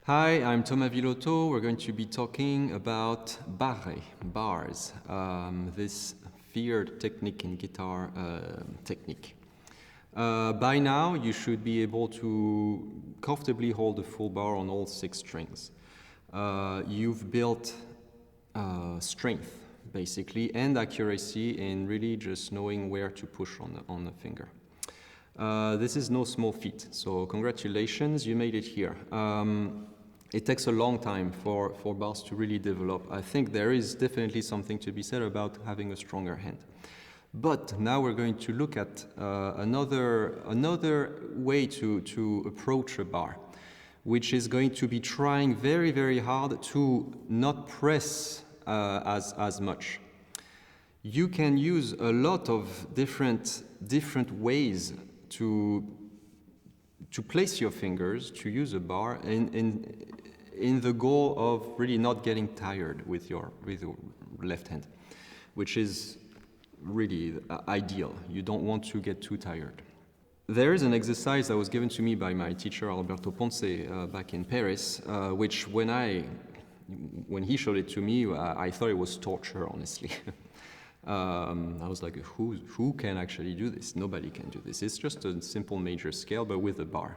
Hi, I'm Thomas Villotto. We're going to be talking about barre, bars, this feared technique in guitar technique. By now, you should be able to comfortably hold a full bar on all 6 strings. You've built strength, basically, and accuracy in really just knowing where to push on the finger. This is no small feat, so congratulations, you made it here. It takes a long time for bars to really develop. I think there is definitely something to be said about having a stronger hand. But now we're going to look at another way to approach a bar, which is going to be trying very, very hard to not press as much. You can use a lot of different ways to place your fingers, to use a bar in the goal of really not getting tired with your left hand, which is really ideal. You don't want to get too tired. There is an exercise that was given to me by my teacher Alberto Ponce back in Paris, which when he showed it to me, I thought it was torture, honestly. I was like, who can actually do this? Nobody can do this. It's just a simple major scale, but with a bar.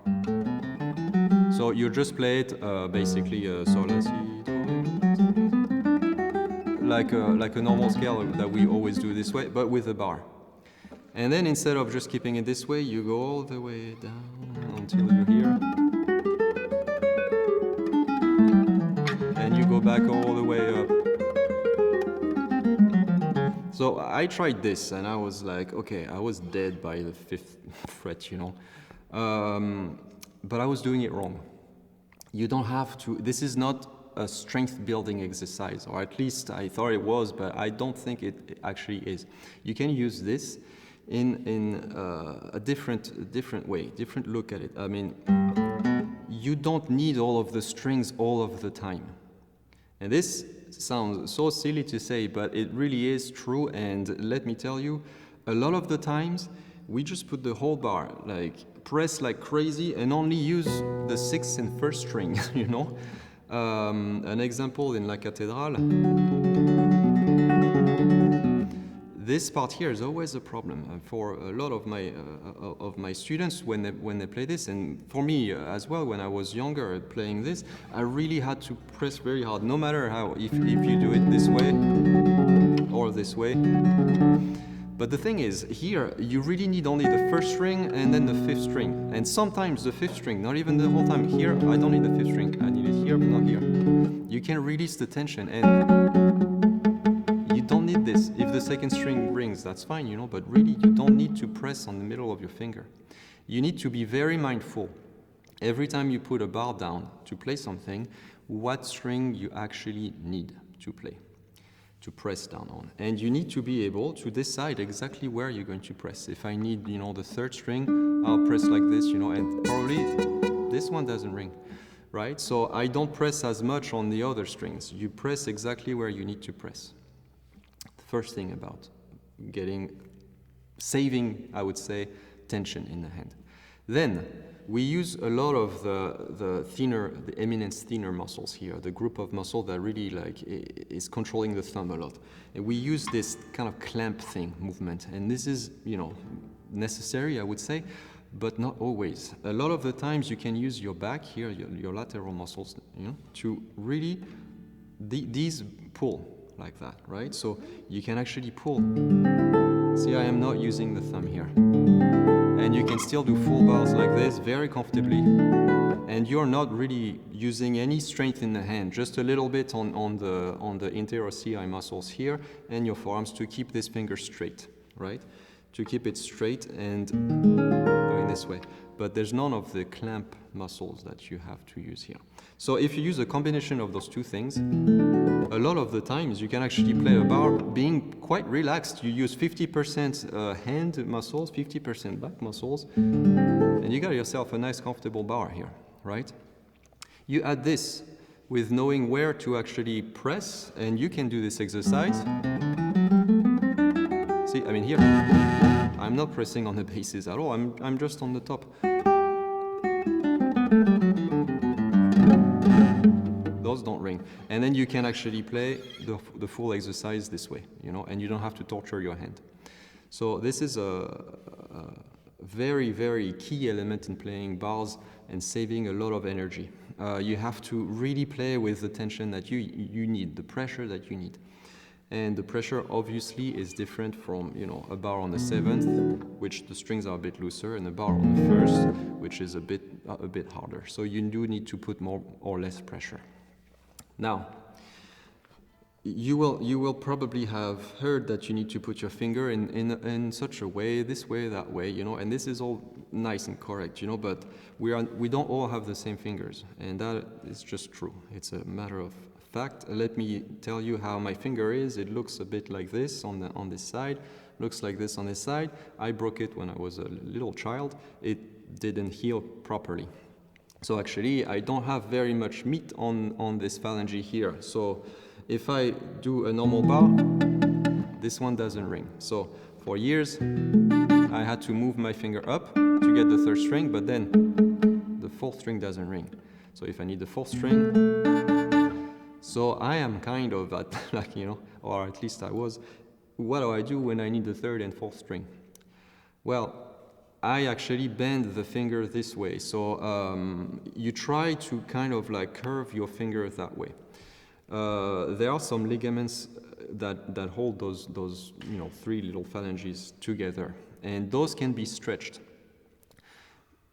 So you just play it basically sol, la, si, do, like a normal scale that we always do this way, but with a bar. And then instead of just keeping it this way, you go all the way down until you're here. And you go back all the way up. So I tried this and I was like, okay, I was dead by the 5th fret, you know. But I was doing it wrong. You don't have to, this is not a strength building exercise, or at least I thought it was, but I don't think it actually is. You can use this in a different way, different look at it. I mean, you don't need all of the strings all of the time. And this sounds so silly to say, but it really is true. And let me tell you, a lot of the times we just put the whole bar, like press like crazy and only use the 6th and 1st string, you know. An example in La Cathédrale. This part here is always a problem for a lot of my students when they play this, and for me as well. When I was younger playing this, I really had to press very hard, no matter how. If you do it this way or this way. But the thing is, here you really need only the 1st string and then the 5th string, and sometimes the 5th string, not even the whole time. Here I don't need the 5th string. I need it here, but not here. You can release the tension and. You don't need this. If the 2nd string rings, that's fine, you know, but really you don't need to press on the middle of your finger. You need to be very mindful every time you put a bar down to play something, what string you actually need to play, to press down on. And you need to be able to decide exactly where you're going to press. If I need, you know, the 3rd string, I'll press like this, you know, and probably this one doesn't ring, right? So I don't press as much on the other strings. You press exactly where you need to press. First thing about saving, I would say, tension in the hand. Then we use a lot of the eminence thinner muscles here, the group of muscles that really is controlling the thumb a lot. And we use this kind of clamp thing movement, and this is, you know, necessary, I would say, but not always. A lot of the times you can use your back here, your lateral muscles, you know, to really these pull. Like that, right? So you can actually pull. See, I am not using the thumb here. And you can still do full bars like this very comfortably. And you're not really using any strength in the hand, just a little bit on the interossei muscles here and your forearms to keep this finger straight, right? To keep it straight and going this way. But there's none of the clamp muscles that you have to use here. So if you use a combination of those two things, a lot of the times you can actually play a bar being quite relaxed. You use 50% hand muscles, 50% back muscles, and you got yourself a nice comfortable bar here, right? You add this with knowing where to actually press, and you can do this exercise. See, I mean here, I'm not pressing on the basses at all, I'm just on the top. those don't ring. And then you can actually play the full exercise this way, you know, and you don't have to torture your hand. So this is a very, very key element in playing bars and saving a lot of energy. You have to really play with the tension that you need, the pressure that you need. And the pressure obviously is different from, you know, a bar on the 7th, which the strings are a bit looser, and a bar on the 1st, which is a bit harder. So you do need to put more or less pressure. Now, you will probably have heard that you need to put your finger in such a way, this way, that way, you know, and this is all nice and correct, you know, but we don't all have the same fingers, and that is just true. It's a matter of fact. Let me tell you how my finger is. It looks a bit like this on this side, looks like this on this side. I broke it when I was a little child. It didn't heal properly. So actually, I don't have very much meat on this phalange here. So if I do a normal bar, this one doesn't ring. So for years, I had to move my finger up to get the 3rd string, but then the 4th string doesn't ring. So if I need the 4th string, so I am kind of at, like, you know, or at least I was, what do I do when I need the 3rd and 4th string? Well, I actually bend the finger this way. So you try to kind of like curve your finger that way. There are some ligaments that hold those 3 little phalanges together, and those can be stretched.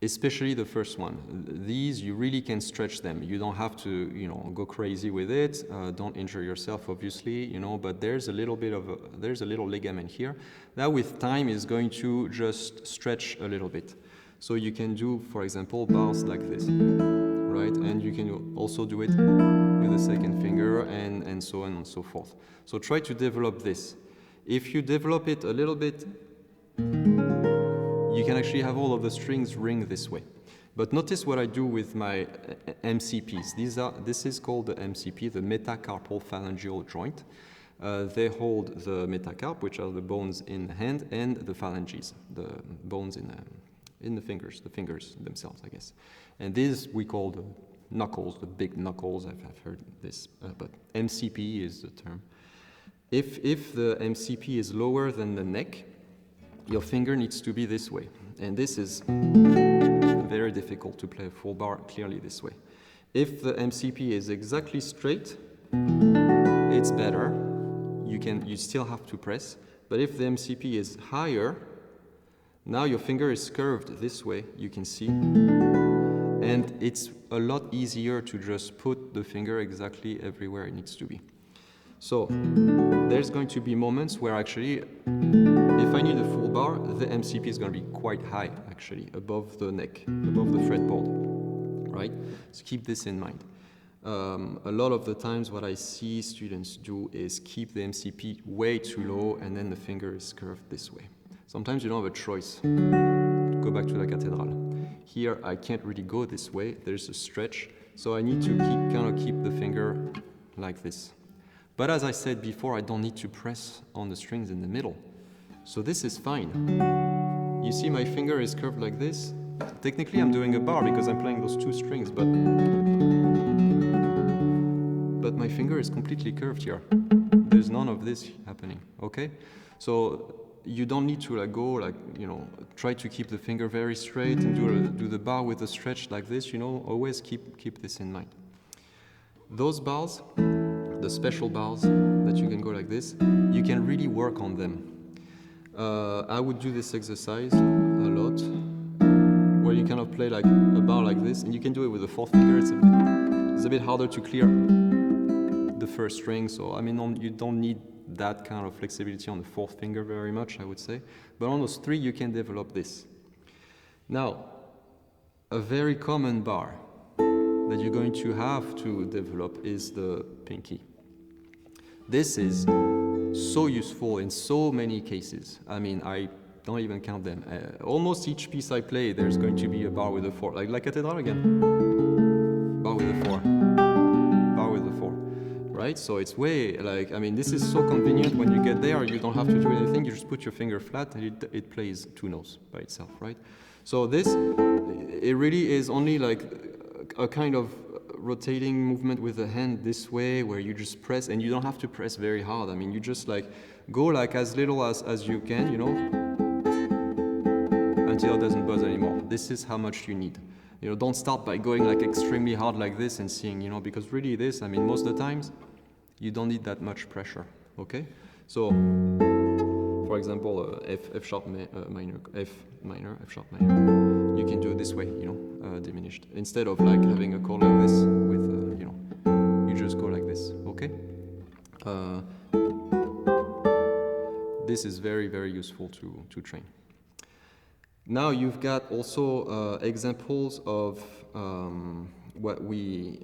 Especially the first one. These, you really can stretch them. You don't have to, you know, go crazy with it. Don't injure yourself, obviously, you know, but there's a little ligament here that with time is going to just stretch a little bit. So you can do, for example, bars like this, right? And you can also do it with the 2nd finger and so on and so forth. So try to develop this. If you develop it a little bit, you can actually have all of the strings ring this way. But notice what I do with my MCPs. This is called the MCP, the metacarpal phalangeal joint. They hold the metacarp, which are the bones in the hand, and the phalanges, the bones in the fingers themselves, I guess. And these we call the knuckles, the big knuckles. I've heard this, but MCP is the term. If the MCP is lower than the neck, your finger needs to be this way. And this is very difficult to play a full bar clearly this way. If the MCP is exactly straight, it's better. You still have to press. But if the MCP is higher, now your finger is curved this way, you can see. And it's a lot easier to just put the finger exactly everywhere it needs to be. So there's going to be moments where actually, if I need a full bar, the MCP is going to be quite high, actually, above the neck, above the fretboard, right? So keep this in mind. A lot of the times what I see students do is keep the MCP way too low, and then the finger is curved this way. Sometimes you don't have a choice. Go back to La Cathédrale. Here, I can't really go this way. There's a stretch, so I need to keep the finger like this. But as I said before, I don't need to press on the strings in the middle. So this is fine. You see my finger is curved like this. Technically I'm doing a bar because I'm playing those 2 strings, but my finger is completely curved here. There's none of this happening, okay? So you don't need to try to keep the finger very straight and do the bar with a stretch like this, you know, always keep this in mind. Those bars, the special bars that you can go like this, you can really work on them. I would do this exercise a lot, where you kind of play like a bar like this, and you can do it with the 4th finger. It's a bit harder to clear the 1st string, so I mean, you don't need that kind of flexibility on the 4th finger very much, I would say. But on those 3, you can develop this. Now, a very common bar that you're going to have to develop is the pinky. This is so useful in so many cases. I mean, I don't even count them. Almost each piece I play, there's going to be a bar with a 4. Like La Cathédrale again. Bar with a 4. Bar with a 4. Right? So it's way, like, I mean, this is so convenient. When you get there, you don't have to do anything. You just put your finger flat and it plays 2 notes by itself, right? So this, it really is only like a kind of rotating movement with the hand this way, where you just press, and you don't have to press very hard. I mean, you just like go like as little as you can, you know, until it doesn't buzz anymore. This is how much you need. You know, don't start by going like extremely hard like this and seeing, you know, because really this, I mean, most of the times, you don't need that much pressure, okay? So, for example, F sharp minor, F minor, F sharp minor, you can do it this way, you know, diminished. Instead of like having a chord like this with, you know, you just go like this, okay? This is very, very useful to train. Now you've got also examples of what we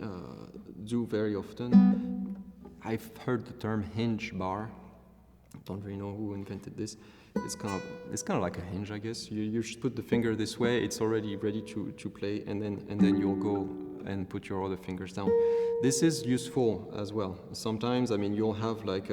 do very often. I've heard the term hinge bar. Don't really know who invented this. It's kind of like a hinge, I guess. You just put the finger this way. It's already ready to play, and then you'll go and put your other fingers down. This is useful as well. Sometimes, I mean, you'll have like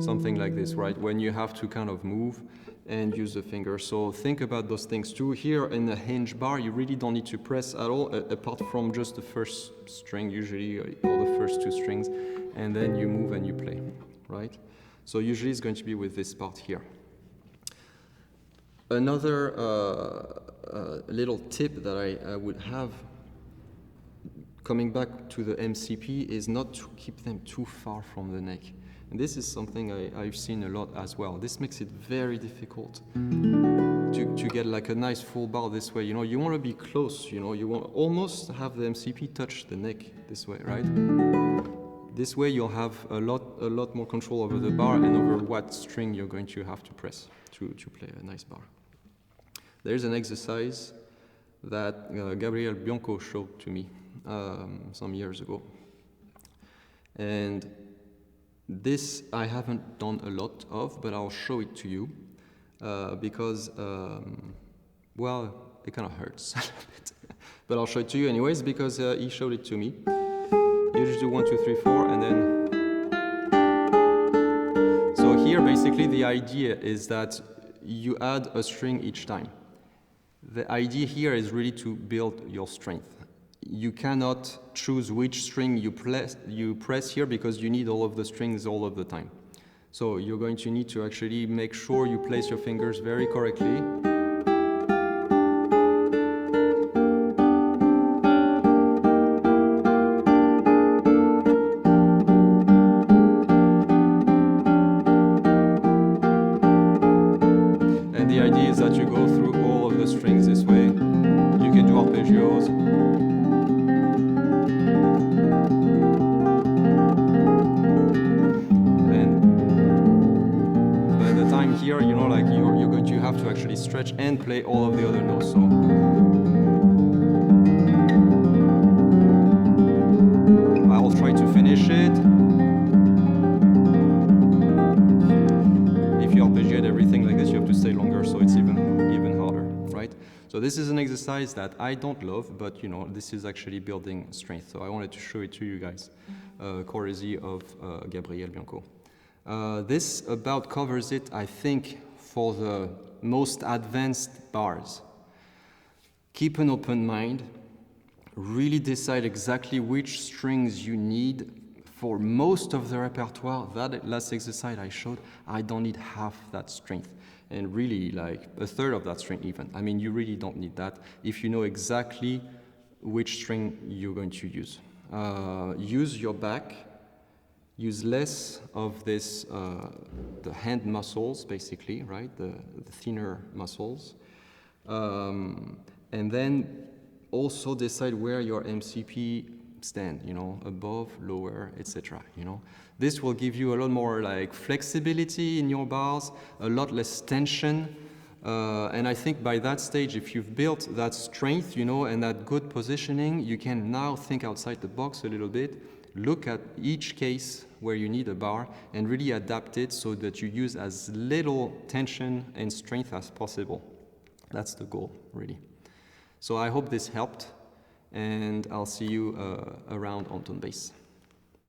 something like this, right? When you have to kind of move and use the finger. So think about those things too. Here in the hinge bar, you really don't need to press at all, apart from just the first string, usually, or the first two strings, and then you move and you play, right? So usually it's going to be with this part here. Another little tip that I would have, coming back to the MCP, is not to keep them too far from the neck. And this is something I've seen a lot as well. This makes it very difficult to get like a nice full bar this way. You know, you want to be close, you know, you want almost have the MCP touch the neck this way, right? This way you'll have a lot more control over the bar and over what string you're going to have to press to play a nice bar. There's an exercise that Gabriel Bianco showed to me some years ago. And this I haven't done a lot of, but I'll show it to you because, well, it kind of hurts a bit. But I'll show it to you anyways because he showed it to me. You just do 1, 2, 3, 4, and then. So here, basically, the idea is that you add a string each time. The idea here is really to build your strength. You cannot choose which string you press here because you need all of the strings all of the time. So you're going to need to actually make sure you place your fingers very correctly. And the idea is that you go through all of the strings this way. You can do arpeggios. Here, you know, like you're going to have to actually stretch and play all of the other notes. So I'll try to finish it. If you arpeggiate everything like this, you have to stay longer, so it's even harder, right? So this is an exercise that I don't love, but you know, this is actually building strength. So I wanted to show it to you guys, courtesy of Gabriel Bianco. This about covers it, I think, for the most advanced bars. Keep an open mind, really decide exactly which strings you need. For most of the repertoire, that last exercise I showed, I don't need half that strength, and really like a third of that string even. I mean, you really don't need that if you know exactly which string you're going to use. Use your back. Use less of this, the hand muscles, basically, right? The thinner muscles. And then also decide where your MCP stand, you know, above, lower, etc. You know, this will give you a lot more like flexibility in your bars, a lot less tension. And I think by that stage, if you've built that strength, you know, and that good positioning, you can now think outside the box a little bit. Look at each case where you need a bar and really adapt it so that you use as little tension and strength as possible. That's the goal, really. So I hope this helped, and I'll see you around on tone bass.